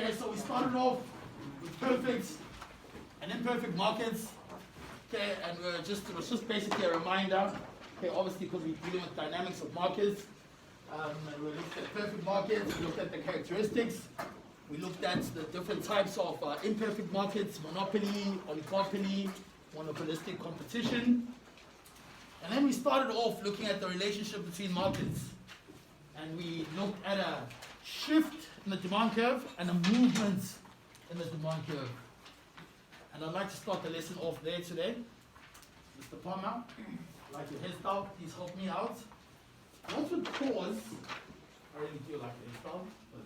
Okay, so we started off with perfect and imperfect markets. Okay, and it was just basically a reminder. Okay, obviously because we're dealing with dynamics of markets. And we looked at perfect markets, we looked at the characteristics, we looked at the different types of imperfect markets, monopoly, oligopoly, monopolistic competition. And then we started off looking at the relationship between markets. And we looked at a shift in the demand curve and a movement in the demand curve. And I'd like to start the lesson off there today. Mr. Palmer, I'd like your hairstyle, please help me out. What would cause, I really feel like a hairstyle, but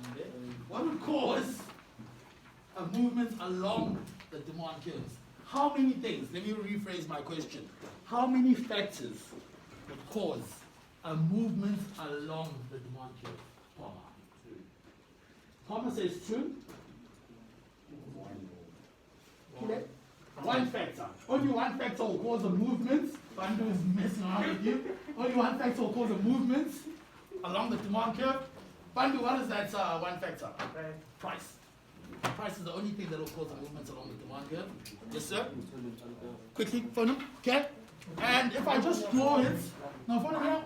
on there. What would cause a movement along the demand curves? How many things, let me rephrase my question. How many factors would cause a movement along the demand curve? Palmer says two. Okay. One factor. Only one factor will cause a movement. Bandu is messing around with you. Only one factor will cause a movement along the demand curve. Bandu, what is that one factor? Price. Price is the only thing that will cause a movement along the demand curve. Yes, sir? Quickly, phone him. Okay? And if I just draw it, no, phone him here.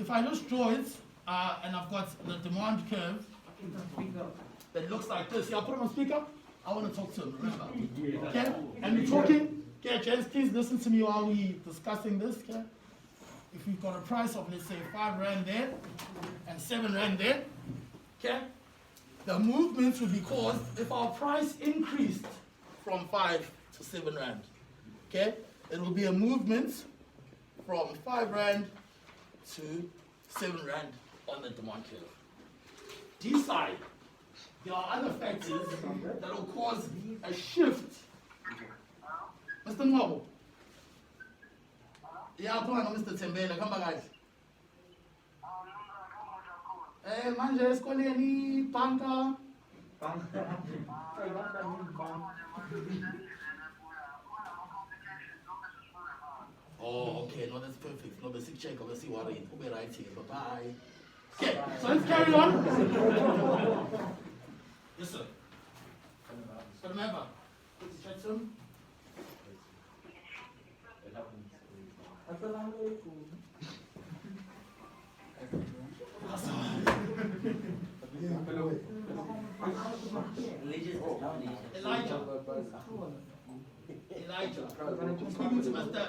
If I just draw it, and I've got the demand curve that looks like this. Yeah, I'll put him on speaker. I want to talk to him, remember? Okay? And we're talking. Okay, gents, please listen to me while we're discussing this. Okay? If we've got a price of, let's say, 5 Rand there and 7 Rand there, okay? The movements would be caused if our price increased from 5 to 7 Rand. Okay? It will be a movement from 5 Rand to 7 Rand on the demand curve. Decide. There are other factors that will cause a shift. Mr. Mwabo. Yeah, come on, Mr. Tembele, come back. Eh, manje esikoleni banka. Oh, okay, no, that's perfect. No, basic check, obviously, worrying. We'll be right here. Bye-bye. Okay, so let's carry on. Yes, sir. So remember, put the chat soon. Elijah. Speaking to Mr.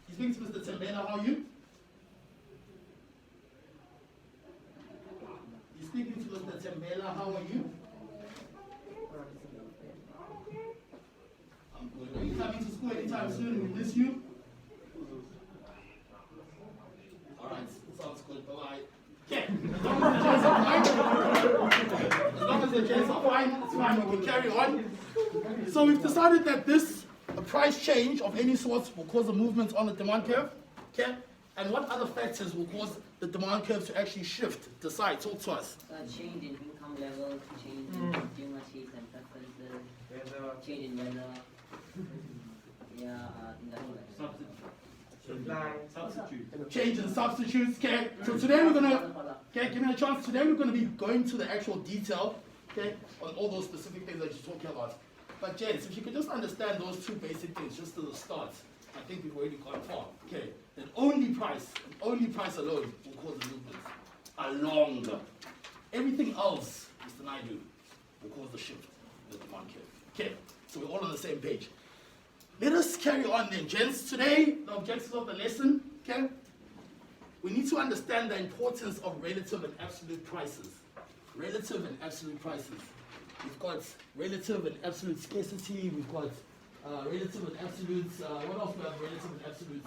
He's speaking to Mr. Tembele. How are you? He's speaking to Mr. Tembele. How are you? I'm good. Are you coming to school anytime soon? We miss you. Alright, sounds good. Bye-bye. Okay. As long as the jets are fine, it's fine. We can carry on. So we've decided that a price change of any sort will cause a movement on the demand curve. Okay? And what other factors will cause the demand curve to actually shift? Decide. Talk to us. Change in income level, change in consumer tastes and preferences, change in weather. Substitute. Change in substitutes. Okay. So today we're gonna. Okay, give me a chance. Today we're gonna be going to the actual detail. Okay, on all those specific things that you're talking about. But gents, if you could just understand those two basic things just to the start, I think we've already gone far. Okay. That only price alone will cause the movement along. Everything else, Mr. Naidu, will cause the shift in the demand curve. Okay. So we're all on the same page. Let us carry on then, gents. Today, the objectives of the lesson, okay? We need to understand the importance of relative and absolute prices. Relative and absolute prices. We've got relative and absolute scarcity. We've got relative and absolute. What else do we have? Relative and absolute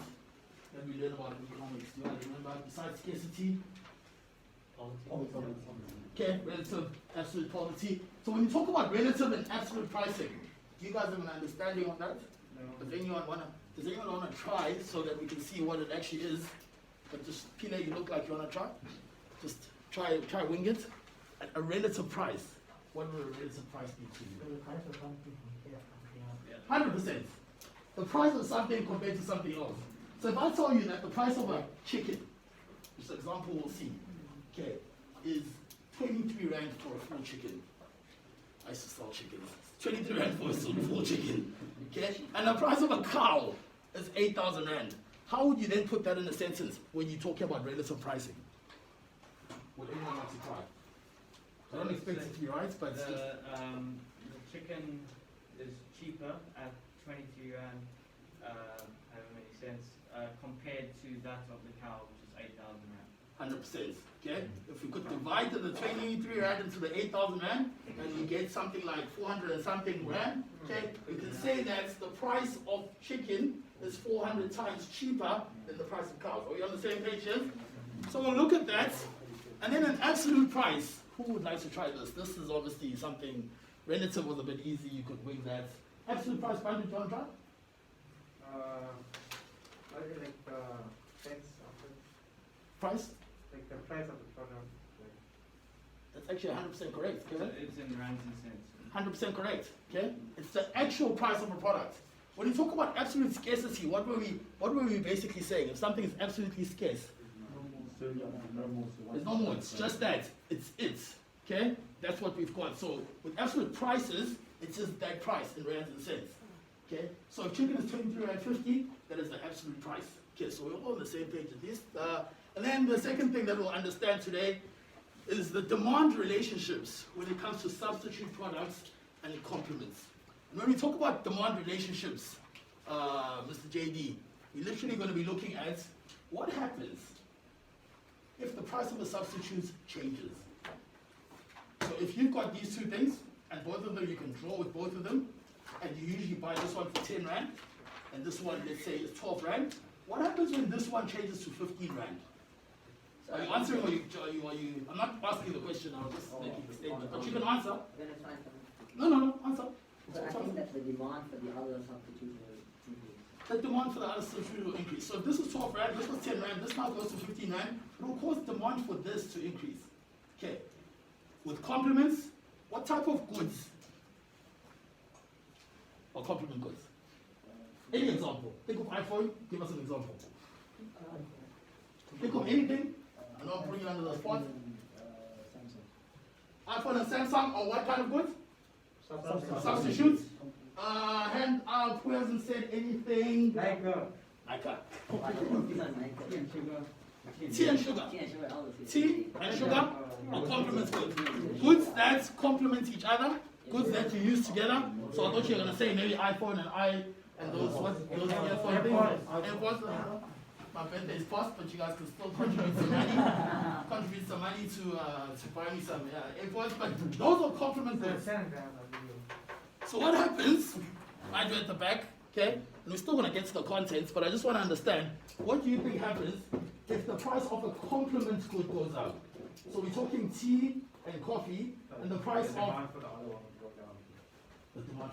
that we learn about in economics. Do you remember? Besides scarcity. Okay, relative, absolute poverty. So when you talk about relative and absolute pricing, do you guys have an understanding of that? No. Does anyone wanna try so that we can see what it actually is? But just Pile, you look like you wanna try. Just try wing it. A relative price. What would a relative price be to you? 100%. The price of something compared to something else. So if I tell you that the price of a chicken, which example we'll see, okay, is 23 rand for a full chicken. I used to sell chickens. 23 rand for a full chicken. Okay? And the price of a cow is 8,000 rand. How would you then put that in a sentence when you're talking about relative pricing? Would anyone like to try? I don't expect it to be right, but it's just... The chicken is cheaper at 23 rand, however many cents, compared to that of the cow, which is 8,000 rand. 100%. Okay? If we could divide the 23 rand into the 8,000 rand, and we get something like 400 and something rand, okay, we can say that the price of chicken is 400 times cheaper than the price of cows. Are we on the same page here? So we'll look at that, and then an absolute price. Who would like to try this? This is obviously something relative was a bit easy. You could wing that. Absolute price, Bandu, do you want to try? Like the price of it. Price? Like the price of the product. That's actually 100% correct, Kevin. It's in rands and cents. 100% correct. Okay? It's the actual price of a product. When you talk about absolute scarcity, what were we basically saying? If something is absolutely scarce, there's no more. It's just that. It's it. Okay? That's what we've got. So with absolute prices, it's just that price in rands and cents. Okay? So if chicken is 23.50, that is the absolute price. Okay, so we're all on the same page at least. And then the second thing that we'll understand today is the demand relationships when it comes to substitute products and complements. And when we talk about demand relationships, Mr. JD, we're literally going to be looking at what happens if the price of a substitute changes. So if you've got these two things, and both of them you can draw with both of them, and you usually buy this one for 10 rand, and this one, let's say, is 12 rand, what happens when this one changes to 15 rand? Are you answering or are you I'm not asking the question, I was just making a statement, but you can answer. I'm gonna try something. No, answer. So I think that the demand for the other substitute will increase. The demand for the other substitute will increase. So if this is 12 rand, this was 10 rand, this now goes to 15 rand, it will cause demand for this to increase. Okay. With complements, what type of goods or complement goods? Any example. Think of iPhone, give us an example. Think of anything. I know I'm bringing under the spot. iPhone and Samsung, or what kind of goods? Substitutes. Hand up, who hasn't said anything? Like Tea and sugar. Tea and sugar or complements goods. Goods that complement each other, goods that you use together. So I thought you were going to say maybe iPhone and those earphone things. My birthday is past, but you guys can still contribute some money, to buy me some AirPods. But those are complement goods. So what happens? I do at the back, okay? And we're still going to get to the contents, but I just want to understand, what do you think happens if the price of a complement good goes up? So we're talking tea and coffee, and the price of... The demand for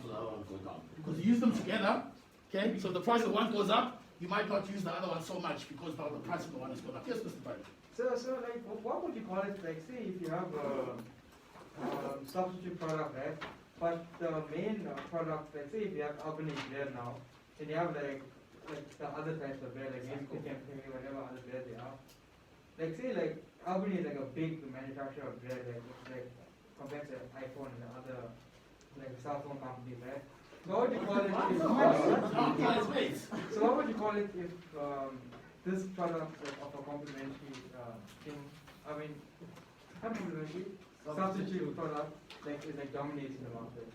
the other one will go down. Because you use them together, okay? So if the price of one goes up, you might not use the other one so much because the price of the one is going up. Yes, Mr. Pirate. So like, what would you call it? Like, say if you have a substitute product, right? But the main product, like, say if you have Albany bread now, then you have like the other types of bread, like whatever other bread they have. Like, say like Albany is like a big manufacturer of bread, like compared to iPhone and the other like cell phone companies, right? So what would you call it so what would you call it if this product of a complementary thing, I mean, not complementary, substitute product is like dominates the market.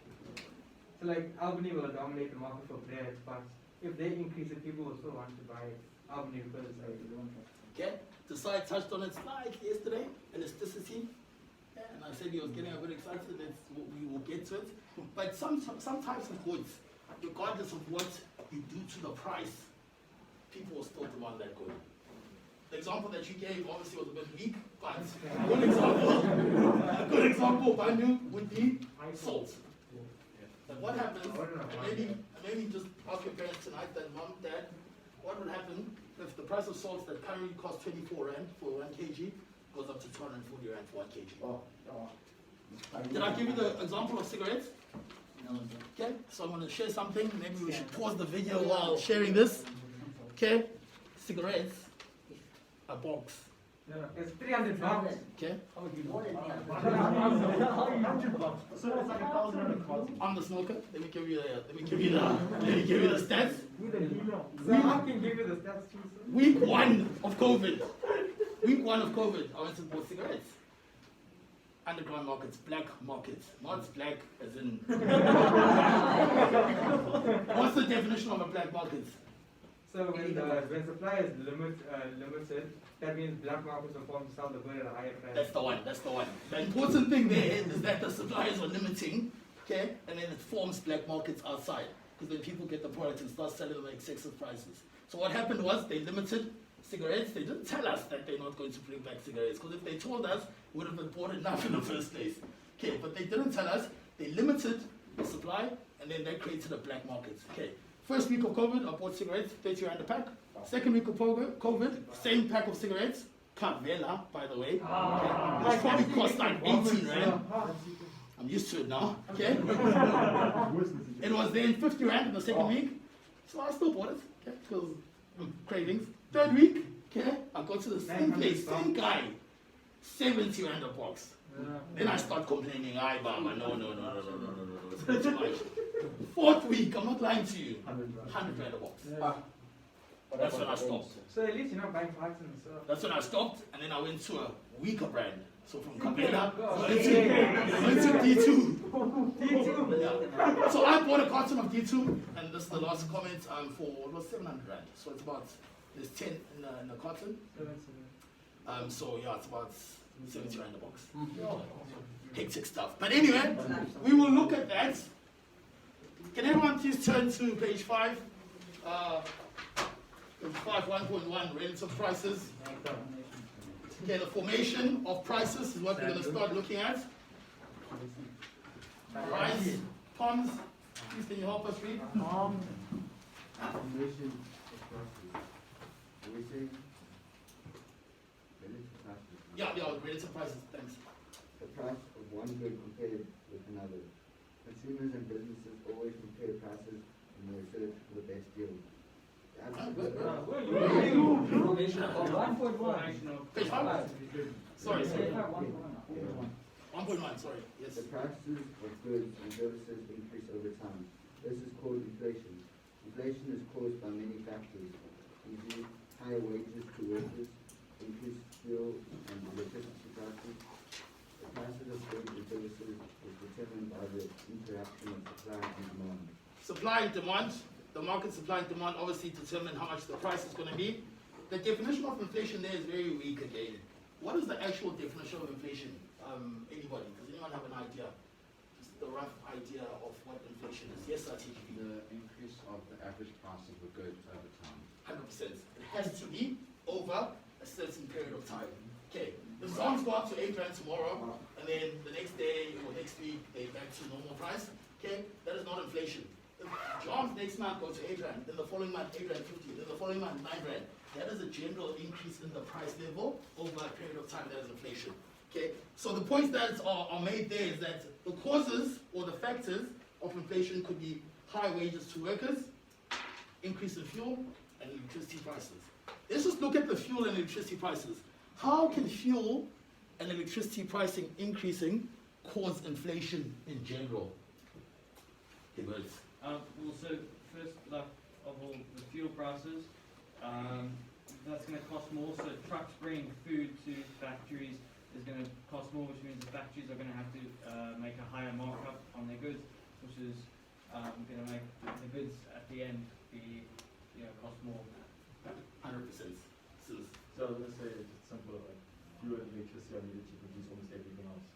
So like Albany will dominate the market for bread, but if they increase it, people will still want to buy Albany because they don't have. Okay, the side touched on it slightly yesterday, elasticity. Yeah, and I said he was getting a bit excited, we will get to it. But some types of goods, regardless of what you do to the price, people will still demand that good. The example that you gave obviously was a bit weak, but a good example, Bandu, would be salt. Like what happens, and maybe just ask your parents tonight, that mom, dad, what would happen if the price of salt that currently costs 24 rand for 1 kg goes up to 240 rand for 1 kg? Did I give you the example of cigarettes? No. Okay, so I'm going to share something. Maybe we should pause the video while sharing this. Okay, cigarettes, a box No, it's 300 bucks. Okay? More than 300. So it's like 1,000 on the cost. I'm the smoker. Let me give you the stats. So I can give you the stats too, sir. Week 1 of COVID. Week 1 of COVID, I went to bought cigarettes. Underground markets, black markets. Not black as in. What's the definition of a black market? So when supply is limited, that means black markets are formed to sell the good at a higher price. That's the one, that's the one. The important thing there is that the suppliers are limiting, okay, and then it forms black markets outside. Because then people get the product and start selling them at excessive prices. So what happened was they limited cigarettes. They didn't tell us that they're not going to bring back cigarettes, because if they told us, we would have been bought enough in the first place. Okay, but they didn't tell us. They limited the supply, and then they created a black market. Okay, first week of COVID, I bought cigarettes, 30 rand a pack. Second week of COVID, same pack of cigarettes, Carvela, by the way. Okay. Which probably cost like 18 rand. I'm used to it now. Okay, it was then 50 rand in the second week, so I still bought it. Okay, because cravings. Third week, okay, I go to the same place, same guy, 70 rand a box. Then I start complaining, "Aye, Bama, no, it's a bit too much." Fourth week, I'm not lying to you, 100 rand a box. That's when I stopped. So at least you're not buying patents. So. That's when I stopped, and then I went to a weaker brand. So from Capella, I went to D2. D2. Yeah. So I bought a carton of D2, and this is the last comment, for, it was 700 rand. So it's about, there's 10 in the carton. So yeah, it's about 70 rand a box. Hectic stuff. But anyway, we will look at that. Can everyone please turn to page 5? Page 5, 1.1, relative prices. Okay, the formation of prices is what we're going to start looking at. Alright, Tom's, please can you help us read? Formation of prices. Yeah, relative prices, thanks. The price of one good compared with another. Consumers and businesses always compare prices in their search for the best deal. Formation of 1.1. Page 5? Sorry. 1.1, Yeah. sorry, yes. The prices of goods and services increase over time. This is called inflation. Inflation is caused by many factors, e.g. higher wages to workers, increased fuel and electricity prices. The prices of goods and services is determined by the interaction of supply and demand. Supply and demand, the market supply and demand obviously determine how much the price is going to be. The definition of inflation there is very weak again. What is the actual definition of inflation? Anybody? Does anyone have an idea? Just the rough idea of what inflation is. Yes, RTGP. The increase of the average price of the goods over time. 100%. It has to be over a certain period of time. Okay, the songs go up to 8 rand tomorrow, and then the next day or next week they're back to normal price. Okay, that is not inflation. If jobs next month go to 8 rand, then the following month 8 rand 50, then the following month 9 rand. That is a general increase in the price level over a period of time. That is inflation. Okay, so the points that are made there is that the causes or the factors of inflation could be high wages to workers, increase in fuel, and electricity prices. Let's just look at the fuel and electricity prices. How can fuel and electricity pricing increasing cause inflation in general? Okay, well, So first, like, of all the fuel prices, that's going to cost more. So trucks bringing food to factories is going to cost more, which means the factories are going to have to make a higher markup on their goods, which is going to make the goods at the end be, cost more. 100%. So let's say it's simple, like fuel and electricity are needed to produce almost everything else.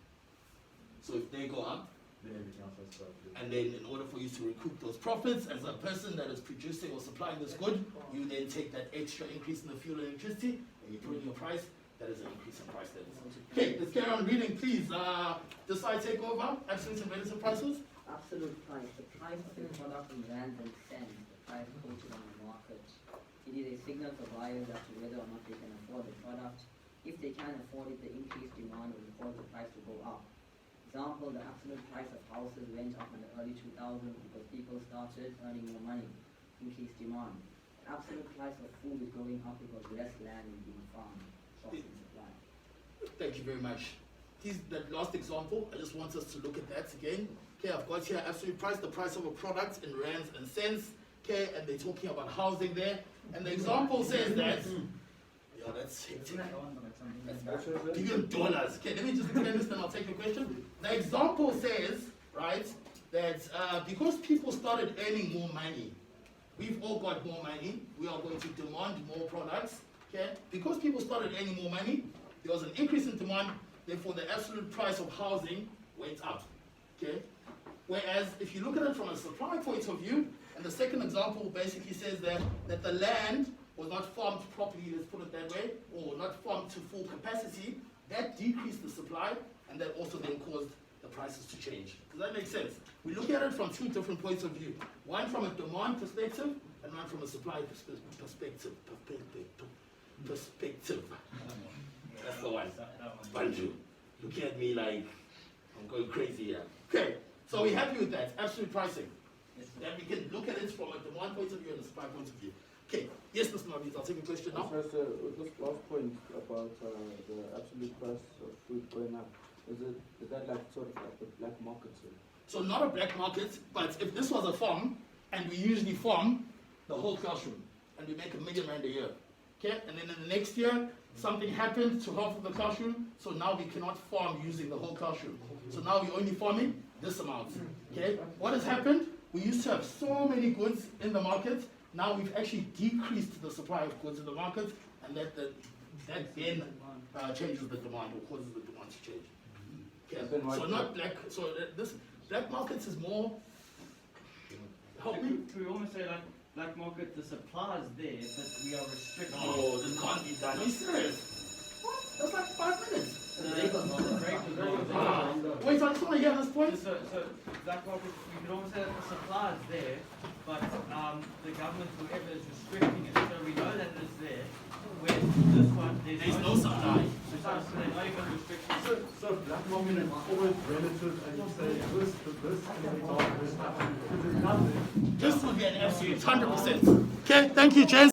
So if they go up, Then everything else has to go up. and then in order for you to recoup those profits as a person that is producing or supplying this good, you then take that extra increase in the fuel and electricity and you put in your price. That is an increase in price levels. Okay, let's carry on reading, please. This side take over. Absolute and relative prices. Absolute price. The price of a product in rands and cents. The price quoted on the market. It is a signal for buyers as to whether or not they can afford the product. If they can afford it, the increased demand will cause the price to go up. Example, the absolute price of houses went up in the early 2000s because people started earning more money, increased demand. The absolute price of food is going up because less land is being farmed, short in supply. Thank you very much. That last example, I just want us to look at that again. Okay, I've got here absolute price, the price of a product in rands and cents. Okay, and they're talking about housing there. And the example says that, yeah, that's hectic. Give you dollars. Okay, let me just explain this, then I'll take your question. The example says, right, that because people started earning more money, we've all got more money, we are going to demand more products. Okay, because people started earning more money, there was an increase in demand, therefore the absolute price of housing went up. Okay, whereas if you look at it from a supply point of view, and the second example basically says that the land was not farmed properly, let's put it that way, or not farmed to full capacity, that decreased the supply, and that also then caused the prices to change. Does that make sense? We look at it from two different points of view. One from a demand perspective, and one from a supply perspective. That's the one. Banjo. Looking at me like I'm going crazy here. Okay, so we're happy with that. Absolute pricing. Then we can look at it from a demand point of view and a supply point of view. Okay, yes, Mr. Mabit, I'll take a question now. Professor, with this last point about the absolute price of food going up, is that like sort of like the black market? So not a black market, but if this was a farm, and we usually farm the whole classroom, and we make R1 million a year, okay? And then in the next year, something happened to half of the classroom, so now we cannot farm using the whole classroom. So now we're only farming this amount, okay? What has happened? We used to have so many goods in the market. Now we've actually decreased the supply of goods in the market, and that then changes the demand or causes the demand to change. Okay, so not black. So this black markets is more. Help me. We almost say like black market, the supply is there, but we are restricted. No, this can't be done. Are you serious? What? That's like 5 minutes. Wait, so I just want to hear this point. So black market, you could almost say that the supply is there, but the government, whoever is restricting it, so we know that it's there. Where this one, There's no supply. So they're not even restricting. So black market is always relative, and you say this to this, and then it's all this, nothing. This would be an absolute 100%. Okay, thank you, James.